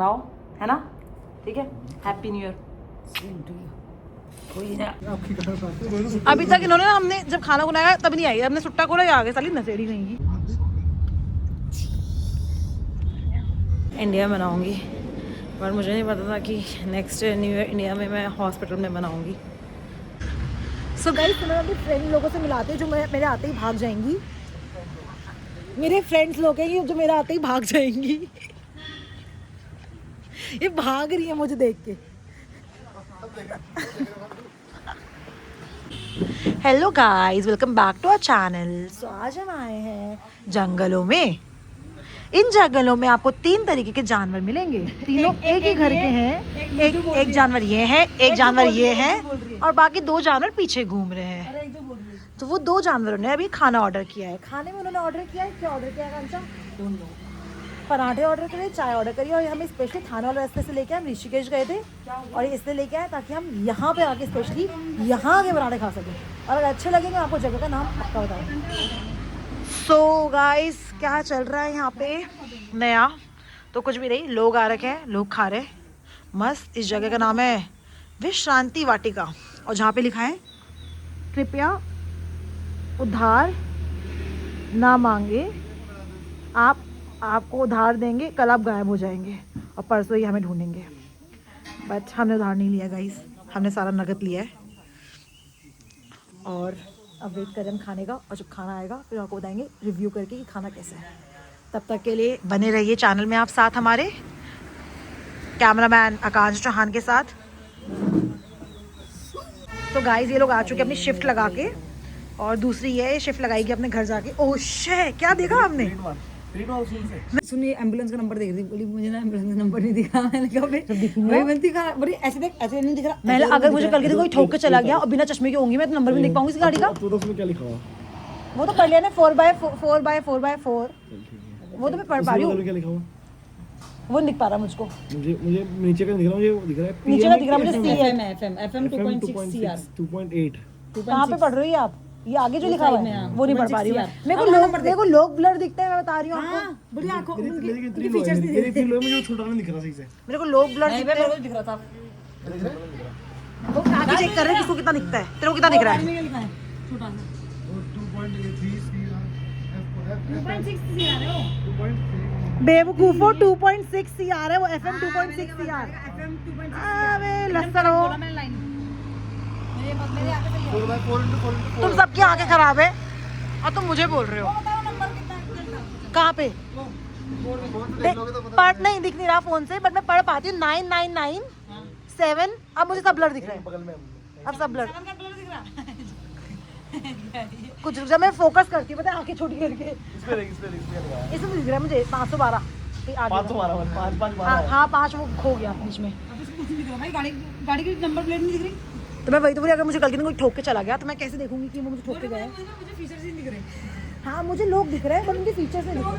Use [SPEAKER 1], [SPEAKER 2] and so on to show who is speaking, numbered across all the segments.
[SPEAKER 1] बनाओ, है ना? ठीक है, हैप्पी न्यू ईयर। अभी तक इन्होंने ना, हमने जब खाना बनाया तब नहीं आई, हमने सुट्टा खोला आ गए साली नशेड़ी कहीं। इंडिया में बनाऊंगी, पर मुझे नहीं पता था कि नेक्स्ट न्यू ईयर इंडिया में मैं हॉस्पिटल में बनाऊंगी। सो गाइस, मैं अपने फ्रेंड लोगों से मिलाते जो मेरे आते ही भाग जाएंगी। मेरे फ्रेंड्स लोग हैं जो मेरे आते ही भाग जाएंगी। ये भाग रही है मुझे देख के। Hello guys, welcome back to our channel. So आज हम आए हैं जंगलों में। इन जंगलों में आपको 3 तरीके के जानवर मिलेंगे। तीनों एक ही घर के हैं। एक जानवर ये है, एक जानवर ये है, और बाकी 2 जानवर पीछे घूम रहे हैं। तो वो 2 जानवरों ने अभी खाना ऑर्डर किया है। खाने में उन्होंने ऑर्डर किया है, क्या ऑर्डर किया है कांचा? पराठे ऑर्डर करे, चाय ऑर्डर करी, और हमें स्पेशली थाने वाले रास्ते से लेके हम ऋषिकेश गए थे, और इसलिए लेके आए ताकि हम यहाँ पे आके स्पेशली यहाँ के पराठे खा सकें, और अगर अच्छे लगेंगे आपको जगह का नाम पक्का बताएंगे। सो गाइस, क्या चल रहा है यहाँ पे नया? तो कुछ भी नहीं, लोग आ रखे हैं, लोग खा रहे मस्त। इस जगह का नाम है विश्रांति वाटिका, और जहाँ पे लिखा है कृपया उधार ना मांगे, आपको उधार देंगे, कल आप गायब हो जाएंगे, और परसों ही हमें ढूंढेंगे। बट हमने उधार नहीं लिया गाइस, हमने सारा नगद लिया है। और अब वेट करें हम खाने का, और जब खाना आएगा फिर आपको बताएंगे रिव्यू करके कि खाना कैसा है। तब तक के लिए बने रहिए चैनल में आप साथ, हमारे कैमरामैन आकाश चौहान के साथ। तो गाइस, ये लोग आ चुके अपनी शिफ्ट लगा के, और दूसरी ये शिफ्ट लगाएगी अपने घर जाके। ओह शिट, क्या देखा आपने? सुनिए, एम्बुलेंस का नंबर देख रही, बोली मुझे ना एम्बुलेंस का नंबर नहीं दिखा। मैंने कहा वही बनती खा, बोली ऐसे देख, ऐसे नहीं दिख रहा। मैं अगर मुझे कल के दिन कोई ठोक के चला गया और बिना चश्मे के होंगी, मैं तो नंबर भी देख पाऊंगी इस गाड़ी का।
[SPEAKER 2] तो उसमें क्या लिखा हुआ?
[SPEAKER 1] वो तो पढ़ लिया ना, 4x4x4। वो तो मैं पढ़ पा रही हूँ।
[SPEAKER 2] क्या लिखा हुआ?
[SPEAKER 1] वो नहीं दिख पा रहा मुझको।
[SPEAKER 2] मुझे नीचे का दिख रहा, मुझे दिख रहा है
[SPEAKER 1] नीचे का दिख रहा मुझे
[SPEAKER 3] FM 2.6
[SPEAKER 2] 2.8।
[SPEAKER 1] कहाँ पे पढ़ रही है आप? ये आगे जो लिखा हुआ है वो नहीं पढ़ पा रही हूँ। मेरे को लोग ब्लर दिखते हैं, मैं बता रही हूँ आपको।
[SPEAKER 3] बड़ी आंखों
[SPEAKER 2] उनकी फीचर्स मुझे छोटा नहीं दिख रहा सही से।
[SPEAKER 1] मेरे को लोग ब्लर दिखते हैं।
[SPEAKER 3] दिख रहा था।
[SPEAKER 1] वो आगे चेक कर रहे हैं किसको कितना दिखता है। तेरे को कितना दिख रहा है?
[SPEAKER 3] छोटा सा
[SPEAKER 2] 2.6
[SPEAKER 1] बेवकूफो 2.6 CR है वो। FM 2.6 CR। अबे लस्सन हो, तुम सबकी आंखें खराब है और तुम मुझे बोल रहे हो। कहाँ पे? पढ़ नहीं दिख नहीं रहा फोन से, बट मैं पढ़ पाती हूँ। 9997। अब मुझे सब ब्लर दिख रहा है, अब सब ब्लर कुछ। जब मैं फोकस करती हूँ पता है, आंखें छोटी करके, इसमें दिख रहा है मुझे 512। हाँ 5 वो खो गया बीच में।
[SPEAKER 3] गाड़ी की नंबर प्लेट नहीं दिख रही।
[SPEAKER 1] तो मैं वही तो बोली, अगर मुझे कल के दिन कोई ठोक के चला गया तो मैं कैसे देखूंगी कि वो मुझे ठोक के गया है?
[SPEAKER 3] मुझे फीचर्स ही दिख रहे।
[SPEAKER 1] हाँ मुझे लोग दिख रहे हैं, बट उनके फीचर्स नहीं दिख रहे।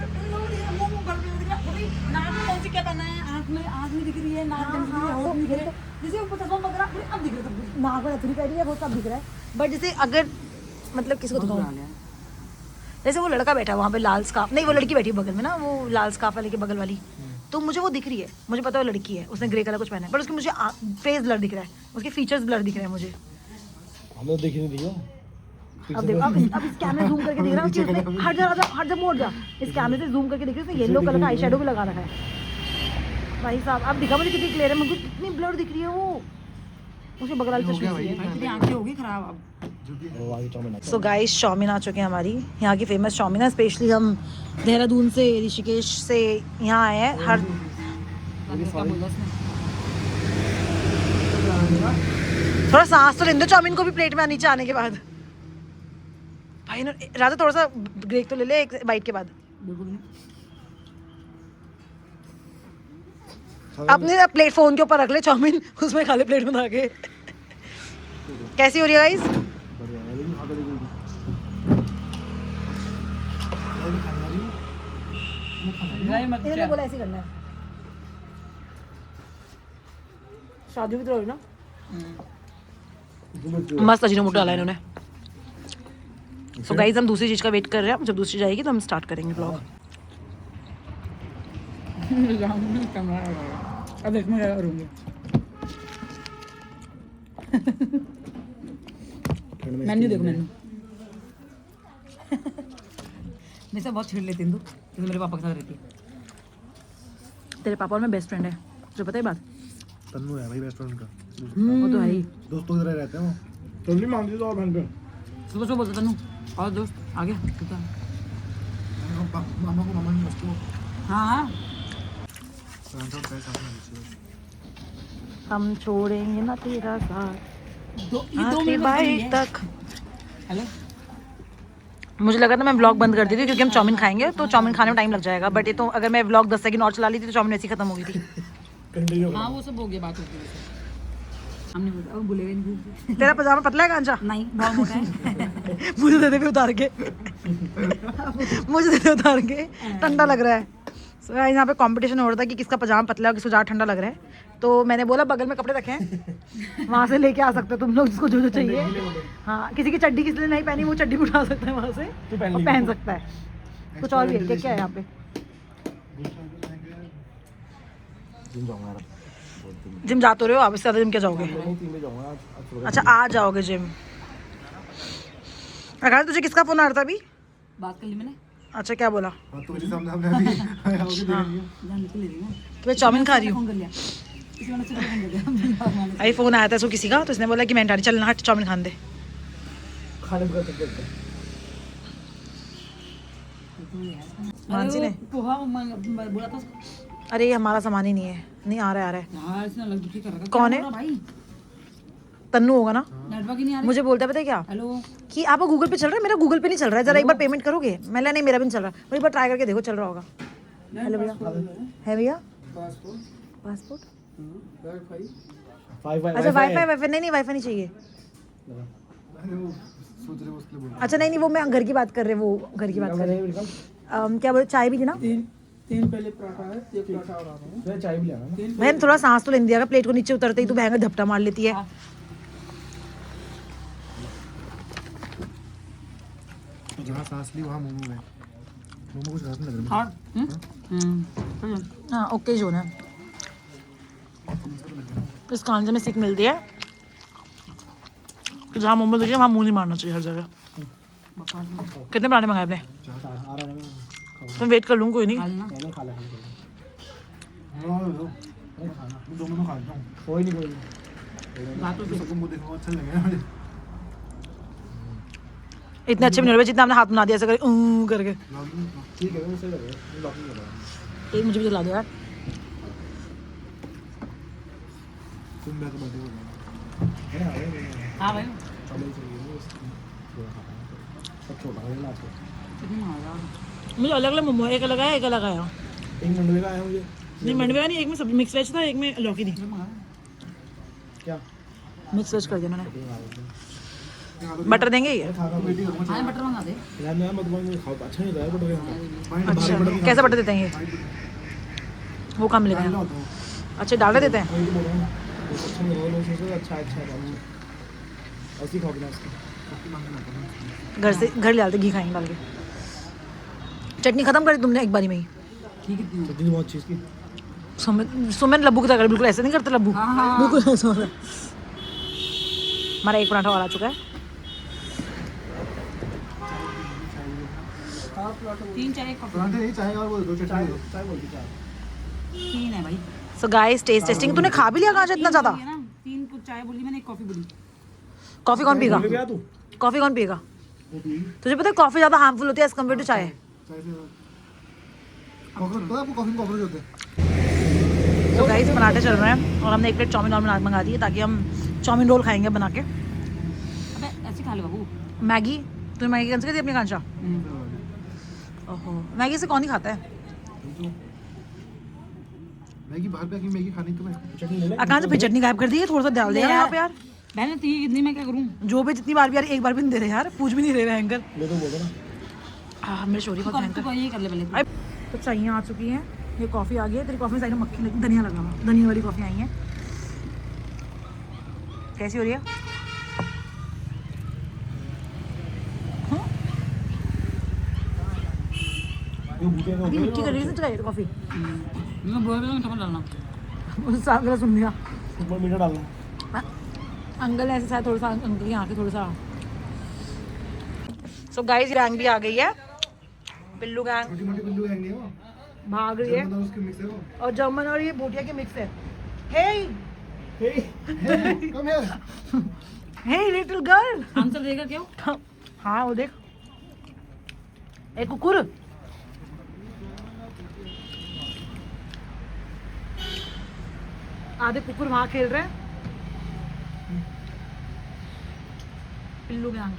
[SPEAKER 3] नाक में कौन सी क्या पहना है, आँख में दिख रही है, नाक में दिख रही है, जैसे ऊपर चश्मा पकड़ रहा, अब दिख रहा है।
[SPEAKER 1] नाक में नथुनी पहनी है, वो सब दिख रहा है। बट जैसे अगर मतलब किसी को दिखाऊं, जैसे वो लड़का बैठा वहाँ पे लाल स्कार्फ, नहीं वो लड़की बैठी बगल में ना, वो लाल स्कार्फ वाले के बगल वाली, तो मुझे वो दिख रही है। मुझे पता है वो लड़की है, उसने ग्रे कलर कुछ पहना है, बट उसके मुझे फेस ब्लर दिख रहा है, उसके फीचर्स ब्लर दिख रहे हैं मुझे।
[SPEAKER 2] हमें देख नहीं दिया।
[SPEAKER 1] अब देखो, अब इस कैमरे जूम करके देख रहा हूँ कि उसने हट जा मोड़ जा। इस कैमरे से जूम करके देख रही हूँ, उसने येलो कलर का आई शेडो भी लगा रखा है। भाई साहब अब दिखा मुझे कितनी क्लियर है, मुझे कितनी ब्लर दिख रही है वो। उसके बगल वाले चश्मे से
[SPEAKER 3] आंखें होगी खराब अब।
[SPEAKER 1] सो गाइस, चाउमीन आ चुके हैं हमारी यहाँ की फेमस चाउमीन है। स्पेशली हम देहरादून से, ऋषिकेश से यहाँ आए हैं। हर थोड़ा सांस तो लेने दो चाउमीन को भी प्लेट में नीचे आने के बाद। भाई राजा थोड़ा सा ब्रेक तो ले ले एक बाइट के बाद। अपने प्लेट फोन के ऊपर रख ले चाउमीन, उसमें खा ले प्लेट बना के। कैसी हो रही है गाइस? इन्होंने बोला ऐसे करना है। शादी भी तो हो ना। मस्त अजीनोमोटो डाला है इन्होंने। तो गाइस हम दूसरी चीज का वेट कर रहे हैं, जब दूसरी चीज आएगी तो हम स्टार्ट करेंगे ब्लॉग।
[SPEAKER 3] अब देख मैं क्या करूँगी। मेन्यू देखो मेन्यू। मैं सब बहुत छेड़ लेती हूँ तो मेरे पापा के साथ रहती है।
[SPEAKER 1] तेरे पापा और मैं बेस्ट फ्रेंड है, जो पता है बात।
[SPEAKER 2] तन्नू है भाई बेस्ट फ्रेंड का,
[SPEAKER 1] वो तो है ही।
[SPEAKER 2] दोस्तों की तरह रहते हैं वो। तो नहीं मानती तो और भयंकर।
[SPEAKER 3] सुबह सुबह बोलता तनु और दोस्त आ गया ठीक है।
[SPEAKER 2] मामा को मामा की मस्ती को
[SPEAKER 3] हाँ
[SPEAKER 1] हम छोड़ेंगे ना तेरा साथ
[SPEAKER 3] दो
[SPEAKER 1] आखिरी
[SPEAKER 3] मिनट
[SPEAKER 1] बाइट तक।
[SPEAKER 3] हेलो
[SPEAKER 1] मुझे लगा था मैं व्लॉग बंद कर दी थी क्योंकि हम चाउमीन खाएंगे तो चाउमीन खाने में टाइम लग जाएगा, बट ये तो अगर मैं व्लॉग 10 सेकंड और चला ली थी तो चाउमीन ऐसी खत्म हो गई थी।
[SPEAKER 2] कंटिन्यू।
[SPEAKER 3] हाँ वो सब हो गया बात होती है हमने बोला अब बोलेगा नहीं
[SPEAKER 1] तेरा पजामा पतला है कांचा?
[SPEAKER 3] नहीं बहुत मोटा है।
[SPEAKER 1] मुझे दे दे भी उतार के मुझे दे दे उतार के, ठंडा लग रहा है। So, यहाँ पे कंपटीशन हो रहा था कि किसका पजामा पतला है और किसको ज़्यादा ठंडा लग रहा है। तो मैंने बोला बगल में कपड़े रखे हैं, वहाँ से लेके आ सकते हो तुम लोग जिसको जो जो चाहिए। हाँ किसी की चड्डी किसी ने नहीं पहनी वो चड्डी भी उठा सकता है वहाँ से और पहन सकता है। कुछ और भी है क्या है यहाँ पे? जिम जा तो रहे हो आप, इससे ज़्यादा जिम क्या जाओगे? अच्छा आ जाओगे जिम। अगर तुझे किसका फोन आ रहा था अभी?
[SPEAKER 3] बात कर ली मैंने
[SPEAKER 1] अच्छा क्या बोला?
[SPEAKER 2] तो मेरे सामने आपने अभी आओगे देख रही हो।
[SPEAKER 3] जान निकल रही ना
[SPEAKER 1] तो मैं चाउमीन खा रही हूँ।
[SPEAKER 3] फोन कर लिया इसी वजह से फोन कर दिया।
[SPEAKER 1] अभी फोन आया था इसको किसी का, तो इसने बोला कि मैं डाली चल ना हट चाउमीन खान दे।
[SPEAKER 2] खाने का चक्कर
[SPEAKER 1] मानसी ने
[SPEAKER 3] पोहा बोला था उसको।
[SPEAKER 1] अरे ये हमारा सामान ही नहीं है, नहीं आ रहा है
[SPEAKER 3] यार इसने अलग दुखी कर रखा।
[SPEAKER 1] कौन
[SPEAKER 3] क्या
[SPEAKER 1] है?
[SPEAKER 3] हो रहा भाई
[SPEAKER 1] तन्नू होगा ना।
[SPEAKER 3] नेटवर्क ही नहीं आ रहा।
[SPEAKER 1] मुझे बोलता है पता है क्या
[SPEAKER 3] हेलो
[SPEAKER 1] कि आप गूगल पे चल रहा है, मेरा गूगल पे नहीं चल रहा है, जरा एक बार पेमेंट करोगे? मैंने नहीं मेरा भी नहीं चल रहा, और एक बार ट्राई करके देखो चल रहा होगा। हेलो भैया, है भैया पासपोर्ट? अच्छा वाईफाई वाईफाई नहीं वाईफाई नहीं चाहिए।
[SPEAKER 2] सोच रहे हो उसके लिए बोल
[SPEAKER 1] अच्छा नहीं वो मैं घर की बात कर रहे, वो घर की बात कर रहे। क्या बोले चाय भी देना?
[SPEAKER 3] तीन पहले पराठा है एक पराठा और आ रहा है।
[SPEAKER 2] मैं चाय भी ले आना।
[SPEAKER 1] बहन थोड़ा सांस तो लेने दिया, प्लेट को नीचे उतरते ही तू बहन झपटा मार लेती है।
[SPEAKER 2] जहाँ सांस ली वहाँ मोमो है। मोमो कुछ खास नहीं लग रहा।
[SPEAKER 3] और
[SPEAKER 1] हाँ ओके जो है इस कांजे में सीख मिलती है कि जहाँ मोमो देखिए वहाँ मुंह नहीं मारना चाहिए हर जगह। कितने पराठे मंगाए आपने?
[SPEAKER 2] आ रहा है ना।
[SPEAKER 1] मैं वेट कर लूँ कोई नहीं।
[SPEAKER 3] खाना
[SPEAKER 2] पहले खा ले दोनों खाता हूँ। कोई नहीं
[SPEAKER 3] बात तो
[SPEAKER 2] सबको मुँह देखो अच्छा लगेगा मुझे।
[SPEAKER 1] इतने अच्छे नहीं हो रहे जितना आपने हाथ बना दिया ऐसे करके करके।
[SPEAKER 2] ठीक है सही लग रहा है। लॉकिंग कर रहा है।
[SPEAKER 1] एक मुझे भी दिला दो यार।
[SPEAKER 2] तुम मैं तो बैठे हो
[SPEAKER 3] हाँ भाई
[SPEAKER 2] सब छोटा है लास्ट में।
[SPEAKER 3] कितनी मारा
[SPEAKER 1] मुझे अलग अलग मोमो, एक अलग आया एक अलग आया।
[SPEAKER 2] एक मंडवे का आया मुझे।
[SPEAKER 1] नहीं मंडवे का नहीं, एक में सब मिक्स वेज था एक में लौकी थी।
[SPEAKER 2] क्या
[SPEAKER 1] मिक्स वेज कर दिया मैंने। बटर देंगे ये?
[SPEAKER 2] खा बेटी करूँगा।
[SPEAKER 3] हाँ बटर मंगा दे।
[SPEAKER 2] यार मैं मत बोल खाओ अच्छा नहीं रहता है बटर।
[SPEAKER 1] अच्छा कैसे बटर देते हैं ये? वो कहाँ मिलेगा यहाँ? अच्छा डाल देते हैं।
[SPEAKER 2] वही तो बोल रहा हूँ अच्छा नहीं रोल सोच अच्छा अच्छा ऐसी खाओ बिना उसके।
[SPEAKER 1] घर से घर ले आते घी खाएंगे डाल के। चटनी खत्म कर दी तुमने एक बारी में ही?
[SPEAKER 3] ठीक है
[SPEAKER 2] चटनी बहुत चीज़ की।
[SPEAKER 1] सुमन लब्बू की तरह बिल्कुल ऐसे नहीं करते लब्बू,
[SPEAKER 3] हाँ।
[SPEAKER 1] बिल्कुल ऐसा हो रहा है। हमारा एक पराठा और आ चुका है।
[SPEAKER 3] तीन चाय कॉफी
[SPEAKER 2] पराठे नहीं चाय और बोल दो चटनी दो चाय बोल दी चाय।
[SPEAKER 3] तीन है भाई।
[SPEAKER 1] सो गाइस टेस्ट टेस्टिंग तूने खा भी लिया कहाँ से इतना ज़्यादा?
[SPEAKER 3] बोली है ना, तीन को चाय बोली मैंने एक कॉफी बोली।
[SPEAKER 1] कॉफ़ी कौन पीगा?
[SPEAKER 2] बोल गया तू
[SPEAKER 1] कॉफ़ी कौन पिएगा?
[SPEAKER 2] वो पी
[SPEAKER 1] तुझे पता है कॉफ़ी ज़्यादा हार्मफुल होती है एज कम्पेयर टू चाय।
[SPEAKER 2] चाय से कॉकरोच पता है आपको कॉफी कॉकरोच होते हैं।
[SPEAKER 1] तो गाइस पराठे चल रहे हैं और हमने एक प्लेट चाउमीन और मंगा दी है ताकि हम चाउमीन रोल खाएंगे बना के।
[SPEAKER 3] अबे ऐसे खा ले बाबू।
[SPEAKER 1] मैगी तूने मैगी कैंसिल कर दी अपनी कांचा? ओहो मैगी से कौन ही खाता है?
[SPEAKER 2] मैगी बाहर पे आके मैगी खानी तुम्हें चटनी ले ले।
[SPEAKER 1] आकांक्षा फिर चटनी गायब कर दी है, थोड़ा सा डाल दे यार यहाँ पे यार।
[SPEAKER 3] मैंने तीन कितनी मैं क्या करूँ?
[SPEAKER 1] जो भी जितनी बार भी यार एक बार भी नहीं दे रहे यार, पूछ भी नहीं रहे एंकर।
[SPEAKER 2] ले तो बोल दो ना।
[SPEAKER 1] हाँ मेरे शोरी बहुत भयंकर।
[SPEAKER 3] तो ये कर ले पहले।
[SPEAKER 1] अरे तो चाहिए आ चुकी है, ये कॉफ़ी आ गई है। तेरी कॉफ़ी में साइड में मक्खी लगी, धनिया लगा हुआ, धनिया वाली कॉफ़ी आई है। कैसी हो रही है?
[SPEAKER 2] ये भूखे
[SPEAKER 1] अभी मिट्टी कर रही है कॉफ़ी।
[SPEAKER 3] मैं बोल रहा हूँ टमाटर डालना।
[SPEAKER 1] उस अंकल सुन लिया।
[SPEAKER 2] ऊपर मीठा डालना।
[SPEAKER 1] अंकल ऐसे शायद थोड़ा सा अंकल यहाँ के थोड़ा सा। सो गाइस गैंग भी आ गई है, पिल्लू गैंग
[SPEAKER 2] छोटी मोटी बिल्लू गैंग नहीं हो,
[SPEAKER 1] भाग रही है।
[SPEAKER 2] जर्मन उसके मिक्स है वो।
[SPEAKER 1] और जर्मन और ये भूटिया के मिक्स है। Hey
[SPEAKER 2] come here.
[SPEAKER 1] Hey little girl.
[SPEAKER 3] Answer देगा क्यों?
[SPEAKER 1] हाँ वो देख, एक कुकुर। आधे कुकुर वहां खेल रहे हैं। पिल्लू गैंग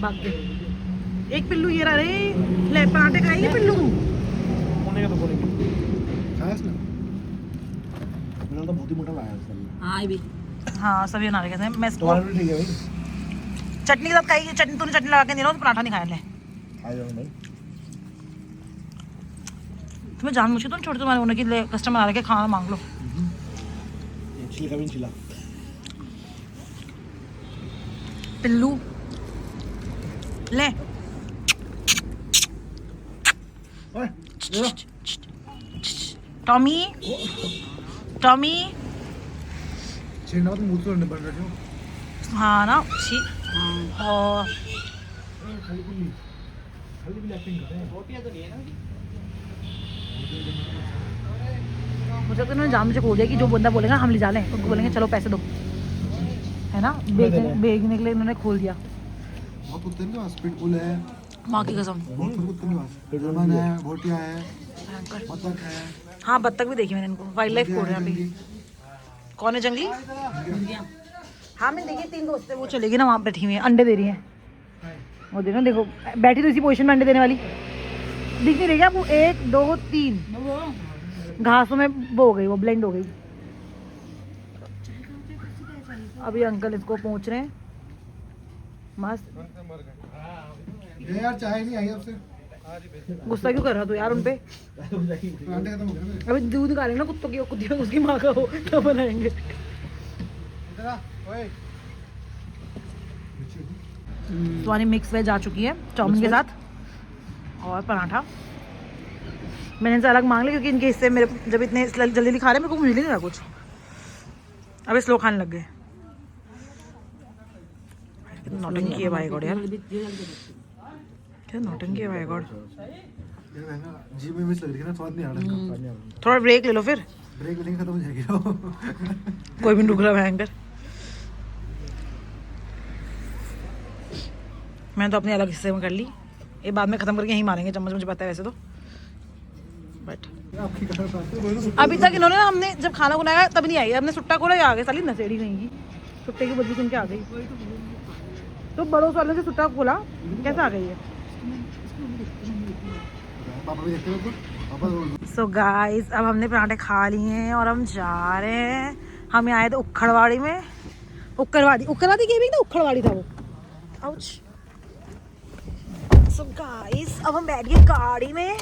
[SPEAKER 1] भाग गए। एक पिल्लू ये रहा रे, ले पराठे खाएंगे पिल्लू।
[SPEAKER 2] होने का तो बोलेंगे। खाया इसने? मैंने तो बहुत ही मोटा लाया इसने।
[SPEAKER 3] हाँ भी
[SPEAKER 1] हाँ सभी बना रहे हैं। मैं
[SPEAKER 2] तुम्हारा भी ठीक है भाई।
[SPEAKER 1] चटनी के साथ खाई, चटनी तूने चटनी लगा के नहीं रहा तो पराठा नहीं खाया। ले
[SPEAKER 2] आ जाओ भाई।
[SPEAKER 1] तुम्हें जान मुझे तो छोटे तुम्हारे होने के लिए कस्टमर आ रहे के खाना मांग लो।
[SPEAKER 2] ये चिली का भी चिला।
[SPEAKER 1] पिल्लू ले।
[SPEAKER 2] ओए ये लो।
[SPEAKER 1] Tommy Tommy.
[SPEAKER 2] छेड़ना तो मुंह से बन रहे हो।
[SPEAKER 1] हाँ ना छी। और
[SPEAKER 2] खाली भी एक्टिंग कर रहे हैं। रोटियां तो नहीं है ना।
[SPEAKER 1] मुझे तो उन्होंने जान मुझे खोल दिया कि जो बंदा बोलेगा हम ले जा लें, उनको बोलेंगे चलो पैसे दो, है ना। बेचने के लिए इन्होंने खोल दिया।
[SPEAKER 2] बहुत कुत्ते हैं पास, पिटबुल है,
[SPEAKER 1] माँ की कसम।
[SPEAKER 2] बहुत कुत्ते हैं पास। जर्मन है, भोटिया है, बतख है।
[SPEAKER 1] हाँ बत्तख भी देखी मैंने इनको, वाइल्ड लाइफ खोल रहे हैं अभी। कौन है जंगली? हाँ मैंने देखी, 3 दोस्त है, वो चलेगी ना वहाँ बैठी हुई है, अंडे दे रही है। वो देखो देखो बैठी तो इसी पोजीशन में अंडे देने वाली दिख नहीं रही क्या वो? 1 2 3 घासों में वो हो गई, वो ब्लेंड हो गई। अभी अंकल इसको पहुंच रहे हैं। मस्त।
[SPEAKER 2] ये यार चाय नहीं आई आपसे।
[SPEAKER 1] गुस्सा क्यों कर रहा तू यार उनपे?
[SPEAKER 2] पराठे खत्म हो गए ना।
[SPEAKER 1] अभी दूध निकालेंगे ना कुत्तों की, कुत्ती उसकी माँ का हो तो बनाएंगे।
[SPEAKER 2] इधर आ, ओए।
[SPEAKER 1] तुम्हारी मिक्स वेज आ चुकी है चाउमीन के साथ और पराठा। मैंने इनसे अलग मांग लिया क्योंकि इनके हिस्से मेरे जब इतने जल्दी जल्दी खा रहे मेरे को मिल नहीं रहा कुछ। अब स्लो खाने लग गए। नौटंकी है भाई गॉड यार, क्या नौटंकी है भाई गॉड।
[SPEAKER 2] जी में मिस लग रही है ना, स्वाद नहीं आ रहा इसका। स्वाद नहीं आ रहा।
[SPEAKER 1] थोड़ा ब्रेक ले लो फिर।
[SPEAKER 2] ब्रेक लेने खत्म हो जाएगी।
[SPEAKER 1] कोई भी रुक रहा भयंकर। मैं तो अपने अलग हिस्से में कर ली, ये बाद में खत्म करके यहीं मारेंगे चम्मच, मुझे पता है वैसे तो। बट
[SPEAKER 2] आपकी कसम खाते
[SPEAKER 1] अभी तक इन्होंने ना, हमने जब खाना बनाया तब नहीं आई, हमने सुट्टा खोला आ गए साली नशेड़ी नहीं की, सुट्टे की बदबू सुन के आ गई। तो बड़ों वालों से सुट्टा खोला कैसे आ गई है।
[SPEAKER 2] पापा भी देखते हो तो पापा।
[SPEAKER 1] सो गाइस अब हमने पराठे खा लिए हैं और हम जा रहे हैं। हम आए थे उखड़वाड़ी में, उखड़वाड़ी गेमिंग ना, उखड़वाड़ी था वो। आउच। सो गाइस अब हम बैठ गए गाड़ी में।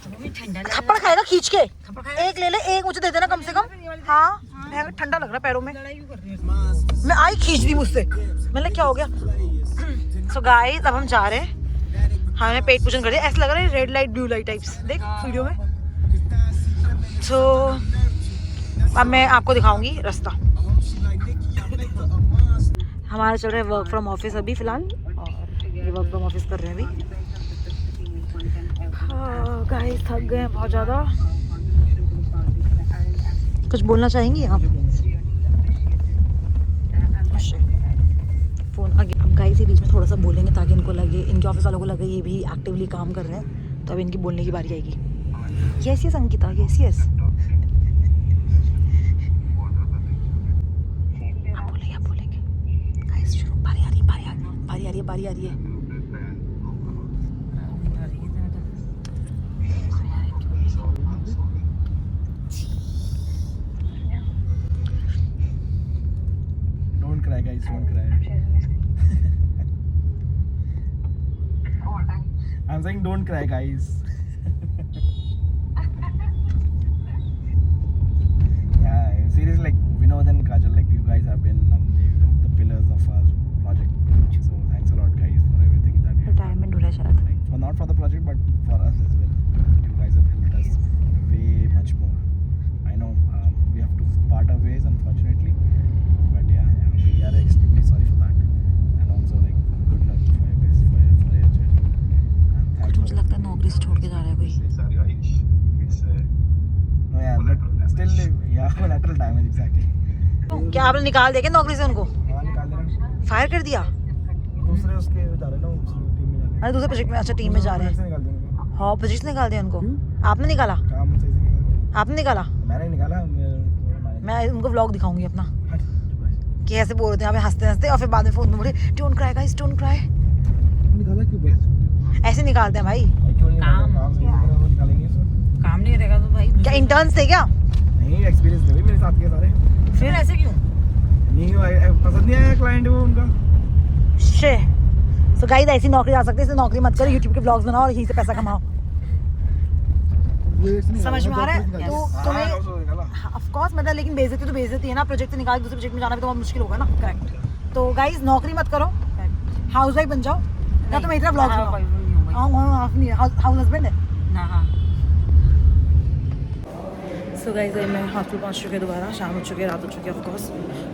[SPEAKER 1] थप्पड़ खाएगा खींच के, एक ले ले, एक मुझे दे देना कम से कम। हाँ ठंडा लग रहा है पैरों में। मैं आई खींच दी मुझसे, मतलब क्या हो गया। सो गाइस अब हम जा रहे हैं, हमने पेट पूजन कर दिया। ऐसा लग रहा है red light blue light types, देख वीडियो में। सो अब मैं आपको दिखाऊंगी रास्ता। हमारा चल रहा है वर्क फ्रॉम ऑफिस अभी फिलहाल, और ये वर्क फ्रॉम ऑफिस कर रहे हैं अभी। गाइस थक गए हैं बहुत ज़्यादा। कुछ बोलना चाहेंगी आप? फोन आगे। अब गाइस ये बीच में थोड़ा सा बोलेंगे ताकि इनको लगे, इनके ऑफिस वालों को लगे ये भी एक्टिवली काम कर रहे हैं, तो अब इनकी बोलने की बारी आएगी। Yes yes Ankita, yes yes. आप बोलेंगे गाइस। शुरू, बारी आ रही है, बारी आ रही है।
[SPEAKER 2] Don't cry guys, don't cry. I'm saying don't cry guys. Yeah, seriously, like Vinod and Kajal, like you guys have been the pillars of our project. So thanks a lot guys for everything that you
[SPEAKER 1] retirement हो रहा है शायद।
[SPEAKER 2] like, for not for the project but for us as well. You guys have helped us way still, yeah, collateral damage exactly.
[SPEAKER 1] क्या आपने निकाल दिया क्या नौकरी से उनको?
[SPEAKER 2] हाँ निकाल दे रहे हैं।
[SPEAKER 1] फायर कर दिया?
[SPEAKER 2] दूसरे उसके जा रहे हैं ना, दूसरी टीम में जा रहे हैं।
[SPEAKER 1] अरे दूसरे प्रोजेक्ट में, अच्छा टीम में जा रहे
[SPEAKER 2] से
[SPEAKER 1] हैं।
[SPEAKER 2] निकाल देंगे।
[SPEAKER 1] हाँ प्रोजेक्ट से निकाल दिया उनको। आपने निकाला?
[SPEAKER 2] काम सही से निकाल।
[SPEAKER 1] आपने निकाला?
[SPEAKER 2] मैंने निकाला।
[SPEAKER 1] मैं उनको व्लॉग दिखाऊंगी अपना
[SPEAKER 2] हट, चुप रह।
[SPEAKER 1] कि ऐसे बोल रहे थे हंसते हंसते और फिर बाद में फोन में बोले don't cry guys don't cry.
[SPEAKER 2] निकाला क्यों बस?
[SPEAKER 1] ऐसे निकालते हैं भाई।
[SPEAKER 2] क्यों नहीं काम सही से करो, वो निकालेंगे इसको।
[SPEAKER 3] काम नहीं करेगा तो भाई
[SPEAKER 1] क्या इंटर्न्स थे क्या?
[SPEAKER 2] नहीं, एक्सपीरियंस थे भाई मेरे साथ के सारे।
[SPEAKER 3] फिर ऐसे क्यों?
[SPEAKER 2] नहीं पसंद नहीं आया क्लाइंट वो उनका।
[SPEAKER 1] शे सो गाइस ऐसी नौकरी आ सकती है, इसलिए नौकरी मत करो, यूट्यूब के ब्लॉग्स बनाओ और यहीं से पैसा कमाओ। समझ में आ रहा है? तो तुम्हें ऑफ कोर्स मतलब, लेकिन बेइज्जती तो बेइज्जती है ना, प्रोजेक्ट से निकाल दूसरे प्रोजेक्ट में जाना भी तो बहुत मुश्किल होगा ना। करेक्ट। तो गाइस नौकरी मत करो, हाउस वाइफ बन जाओ या तो मेरी तरह ब्लॉग बनाओ। हाउस हस्बैंड है
[SPEAKER 3] ना। हाँ
[SPEAKER 1] सो गाइस मैं हॉस्पिटल पहुंच चुके दोबारा, शाम हो चुकी है, रात हो चुकी है ऑफ कोर्स।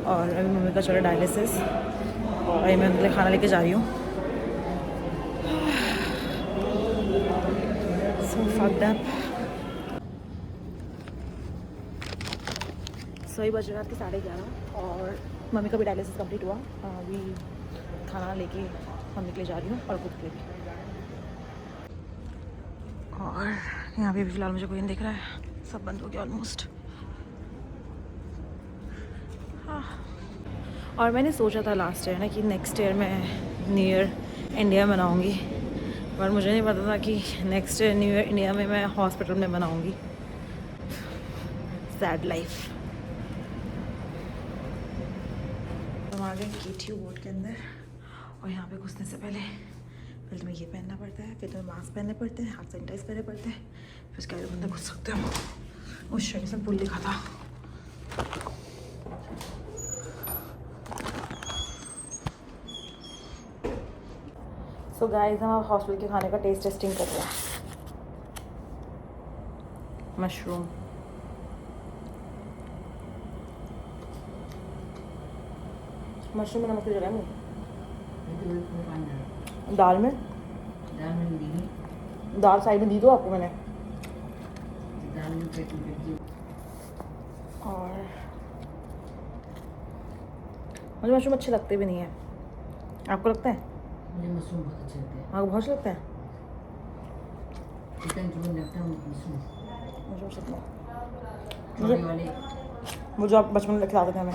[SPEAKER 1] और अभी मम्मी का चल रहा है डायलिसिस और अभी मैं उनके लिए खाना लेके जा रही हूँ। So fucked up. सो बज रहा के 11:30 और मम्मी का भी डायलिसिस कंप्लीट हुआ। अभी खाना लेके मम्मी के लिए जा रही हूँ और खुद के लिए। और यहाँ पे भी फिलहाल मुझे कोई नहीं दिख रहा है, सब बंद हो गया ऑलमोस्ट। हाँ। और मैंने सोचा था लास्ट ईयर ना कि नेक्स्ट ईयर मैं न्यू ईयर इंडिया मनाऊँगी, पर मुझे नहीं पता था कि next year new year India में मैं हॉस्पिटल में मनाऊँगी। Sad life. हम आ गए KTU बोर्ड के अंदर और यहाँ पे घुसने से पहले तुम्हें ये पहनना पड़ता है, फिर तुम्हें मास्क पहनने पड़ते हैं, हाथ सैनिटाइज करने पड़ते हैं, फिर उसके बाद अंदर घुस सकते हो। उस शर्ट में पुल लिखा था। सो गाइस हम हॉस्पिटल के खाने का टेस्ट टेस्टिंग कर रहे हैं। मशरूम मशरूम में नमक की जगह नहीं, दाल में दाल साइड में दी दो आपको मैंने। और मुझे मशरूम अच्छे लगते भी नहीं है, आपको लगता है?
[SPEAKER 3] मुझे मशरूम बहुत अच्छे लगते हैं।
[SPEAKER 1] आपको बहुत लगता है?
[SPEAKER 3] चिकन जो लगता है मशरूम
[SPEAKER 1] मुझे अच्छा लगता है।
[SPEAKER 3] छोटे वाले
[SPEAKER 1] वो जो आप बचपन में खिलाते थे हमें,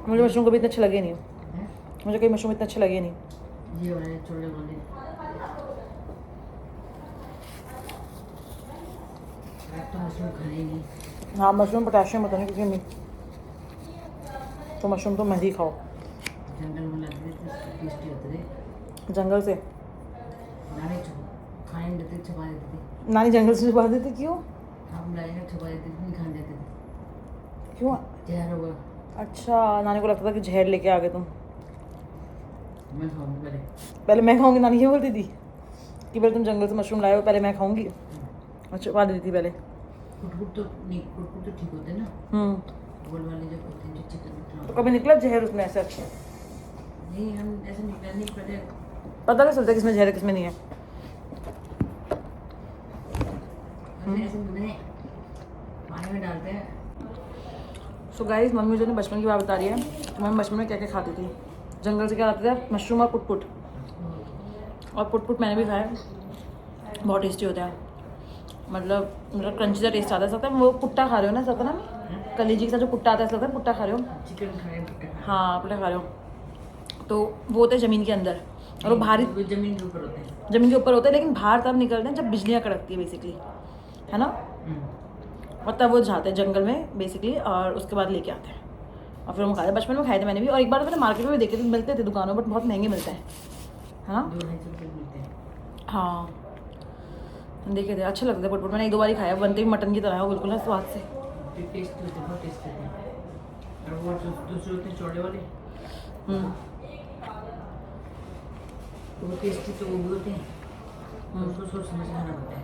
[SPEAKER 1] मुझे मशरूम कभी इतने अच्छे लगे नहीं।
[SPEAKER 3] हैं?
[SPEAKER 1] मुझे कभी मशरूम इतने अच्छे लगे नहीं।
[SPEAKER 3] ये वाले छोटे वाले आप तो मशरूम खाने ही नहीं।
[SPEAKER 1] हाँ मशरूम पोटेशियम होता नहीं क्योंकि नहीं, तो मशरूम तो मैं ही खाओ।
[SPEAKER 3] जंगल में लगते थे, टेस्टी होते थे।
[SPEAKER 1] जंगल से
[SPEAKER 3] नानी खाने नहीं देते, छुपा देते थे।
[SPEAKER 1] नानी जंगल से छुपा देती? क्यों?
[SPEAKER 3] हम लाएंगे छुपा देते थे, नहीं खाने देते थे।
[SPEAKER 1] क्यों?
[SPEAKER 3] जहर होगा।
[SPEAKER 1] अच्छा नानी को लगता था कि जहर लेके आ गए तुम।
[SPEAKER 3] मैं खाऊंगी पहले।
[SPEAKER 1] पहले मैं खाऊंगी, नानी ये बोलती थी कि पहले तुम जंगल से मशरूम लाए हो, पहले मैं खाऊंगी। और छुपा देती थी पहले।
[SPEAKER 3] कुटकुट तो नहीं, कुटकुट तो ठीक होते हैं ना, गोल वाले जो होते हैं जो चिकन।
[SPEAKER 1] तो कभी निकला जहर उसमें ऐसे? अच्छा
[SPEAKER 3] नहीं हम ऐसे निकला नहीं, पहले
[SPEAKER 1] पता नहीं चलता किसमें जहर है किसमें नहीं है।
[SPEAKER 3] हमने ऐसे मैंने पानी में डालते हैं।
[SPEAKER 1] सो गाइस मम्मी मुझे बचपन की बात बता रही है कि मम्मी बचपन में क्या क्या खाती थी। जंगल से क्या लाते थे? मशरूम और पुट। और पुट मैंने भी खाया, बहुत टेस्टी होता है। मतलब क्रंची सा टेस्ट आता है। सकता है वो पुट्टा खा रहे हो ना, सकता ना कलीजी के साथ जो पुट्टा आता है, लगता है पुट्टा खा रहे हो।
[SPEAKER 3] चिकन खाए पुट्टा।
[SPEAKER 1] हाँ पुट्टा खा रहे हो। तो वो होते हैं ज़मीन के अंदर और वो भारी
[SPEAKER 3] वो जमीन के ऊपर होते हैं।
[SPEAKER 1] ज़मीन के ऊपर होते हैं, लेकिन बाहर तब निकलते हैं जब बिजलियाँ कड़कती है बेसिकली, है ना। और तब वो जाते हैं जंगल में बेसिकली और उसके बाद लेके आते हैं और फिर हम खाते हैं। बचपन में खाए थे मैंने भी, और एक बार मैंने मार्केट में भी देखे थे, मिलते थे दुकानों बट बहुत महंगे मिलते हैं, है ना।
[SPEAKER 3] 2-2.5 रुपये मिलते हैं।
[SPEAKER 1] हाँ देखे थे, अच्छे लगते थे पुट। मैंने 1-2 बार ही खाया, बनते भी मटन की तरह है वो बिल्कुल ना स्वाद से।
[SPEAKER 3] टेस्ट होते हैं, बहुत टेस्ट होते हैं। और वो जो दूसरे होते हैं चौड़े वाले, वो टेस्टी तो वो भी होते हैं। उसको सोच समझ के खाना पड़ता है।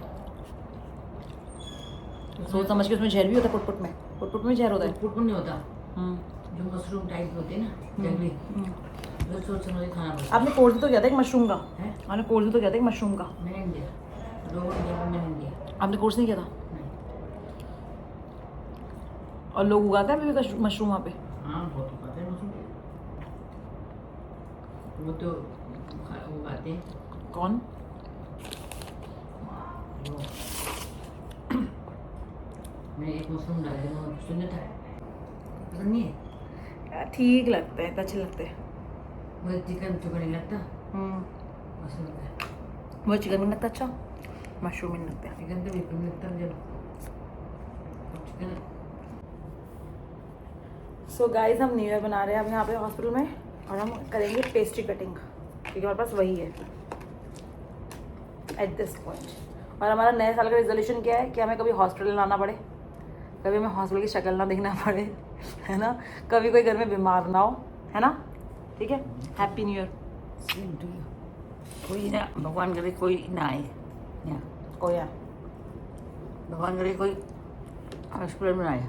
[SPEAKER 1] सोच समझ के उसमें जहर भी होता है पुट में। पुट में जहर होता है।
[SPEAKER 3] पुट नहीं होता, जो मशरूम टाइप होते हैं ना जंगली, वो सोच समझ के खाना पड़ता है।
[SPEAKER 1] आपने कोर्स भी तो किया था एक मशरूम का?
[SPEAKER 3] है?
[SPEAKER 1] आपने कोर्स भी तो किया था एक मशरूम का?
[SPEAKER 3] मैंने इंडिया 2 इंडिया में मैंने इंडिया
[SPEAKER 1] आपने कोर्स नहीं किया था?
[SPEAKER 3] नहीं।
[SPEAKER 1] और लोग उगाते हैं अभी मशरूम वहाँ पे?
[SPEAKER 4] हाँ बहुत उगाते हैं मशरूम, वो तो उगाते हैं।
[SPEAKER 1] कौन?
[SPEAKER 4] वो मैं एक मशरूम डाल दूँगा, सुनने था पसंद नहीं है,
[SPEAKER 1] ठीक लगते हैं, अच्छे लगते हैं।
[SPEAKER 4] मुझे चिकन चुका नहीं लगता,
[SPEAKER 1] हम्म,
[SPEAKER 4] मशरूम का
[SPEAKER 1] वो चिकन भी लगता अच्छा, मशरूम भी लगते हैं।
[SPEAKER 4] चिकन तो बिल्कुल नहीं लगता मुझे, चिकन
[SPEAKER 1] सो गाइस हम न्यू ईयर बना रहे हैं अब यहाँ पे हॉस्पिटल में, और हम करेंगे पेस्ट्री कटिंग क्योंकि हमारे पास वही है एट दिस पॉइंट। और हमारा नए साल का रिजोल्यूशन क्या है कि हमें कभी हॉस्पिटल ना आना पड़े, कभी हमें हॉस्पिटल की शक्ल ना देखना पड़े, है ना, कभी कोई घर में बीमार ना हो, है ना, ठीक है। Happy new year.
[SPEAKER 4] Same to you. कोई ना, भगवान करे कोई ना आए यहाँ,
[SPEAKER 1] कोई है
[SPEAKER 4] भगवान करे कोई हॉस्पिटल में ना आए।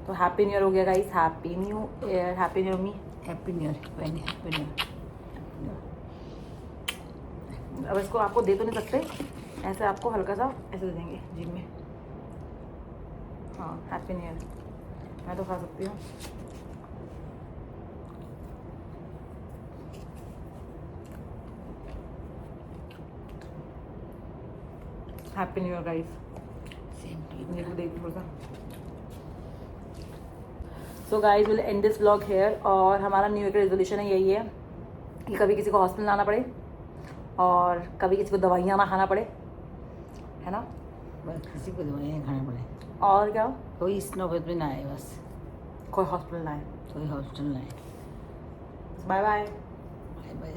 [SPEAKER 1] तो हैप्पी न्यू ईयर हो गया guys, happy new year, happy new year me.
[SPEAKER 4] Happy new year, very happy new year.
[SPEAKER 1] अब इसको आपको दे तो नहीं सकते, ऐसे आपको हल्का सा ऐसे दे देंगे जिम में। हाँ हैप्पी न्यू ईयर, मैं तो खा सकती हूँ। Happy new year guys.
[SPEAKER 4] Same to you.
[SPEAKER 1] मुझे को देख थोड़ा सा। So guys will end this vlog here. और हमारा न्यू ईयर का रेजोल्यूशन है यही है कि कभी किसी को हॉस्पिटल आना पड़े और कभी किसी को दवाइयाँ ना खाना पड़े, है ना,
[SPEAKER 4] बस किसी को दवाइयाँ खाना पड़े,
[SPEAKER 1] और क्या,
[SPEAKER 4] कोई इस नौबत में ना आए, बस
[SPEAKER 1] कोई हॉस्पिटल ना आए।
[SPEAKER 4] कोई हॉस्पिटल ना आए।
[SPEAKER 1] Bye bye
[SPEAKER 4] bye bye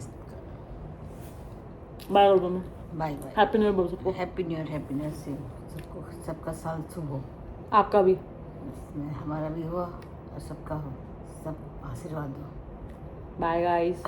[SPEAKER 1] bye बोल दो मैं।
[SPEAKER 4] Bye bye.
[SPEAKER 1] Happy new year बोल सबको।
[SPEAKER 4] हैप्पी न्यू ईयर, हैप्पीनेस से सबको, सबका साल शुभ हो,
[SPEAKER 1] आपका भी।
[SPEAKER 4] इसमें हमारा भी हो और सबका हो, सब आशीर्वाद हो।
[SPEAKER 1] Bye guys.